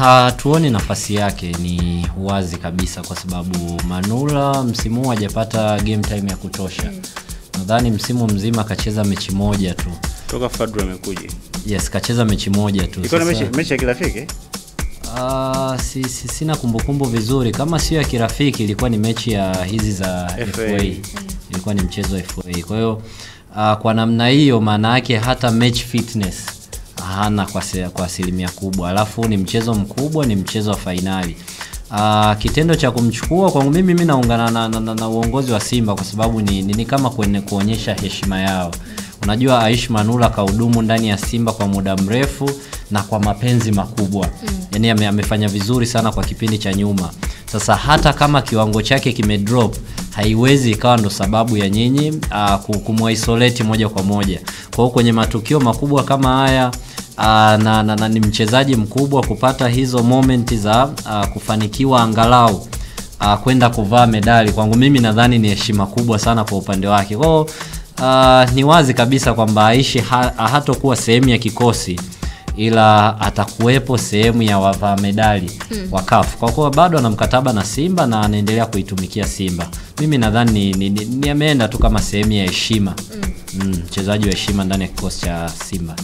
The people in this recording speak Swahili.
Hatuoni nafasi yake ni wazi kabisa kwa sababu Manula msimu hajapata game time ya kutosha. Nadhani msimu mzima kacheza mechi moja tu. Toka Fadlu amekuja. Yes, kacheza mechi moja tu. Iko na mechi ya kirafiki? Sina kumbukumbu vizuri. Kama sio ya kirafiki ilikuwa ni mechi ya hizi za FA. Ilikuwa ni mchezo wa FA. Kwa hiyo kwa namna hiyo maana yake hata match fitness hana kwa asilimia kubwa. Alafu ni mchezo mkubwa, ni mchezo wa finali. Kitendo cha kumchukua kwangu mimi naungana na uongozi wa Simba kwa sababu ni kama kuonyesha heshima yao. Unajua Aish Manula kahudumu ndani ya Simba kwa muda mrefu na kwa mapenzi makubwa. Yaani amefanya vizuri sana kwa kipindi cha nyuma. Sasa hata kama kiwango chake kimedrop, haiwezi ikawa ndo sababu ya nyinyi kumuisolate moja kwa moja. Kwa hiyo kwenye matukio makubwa kama haya na ni mchezaji mkubwa kupata hizo momenti za kufanikiwa angalau kwenda kuvaa medali, kwangu mimi nadhani ni heshima kubwa sana kwa upande wake. Kwa hiyo ni wazi kabisa kwamba Aishi hatakuwa sehemu ya kikosi, ila atakuwepo sehemu ya wavaa medali wa CAF. Kwa kuwa bado ana mkataba na Simba na anaendelea kuitumikia Simba. Mimi nadhani ni ameenda tu kama sehemu ya heshima. Mchezaji wa heshima ndani ya kikosi cha Simba.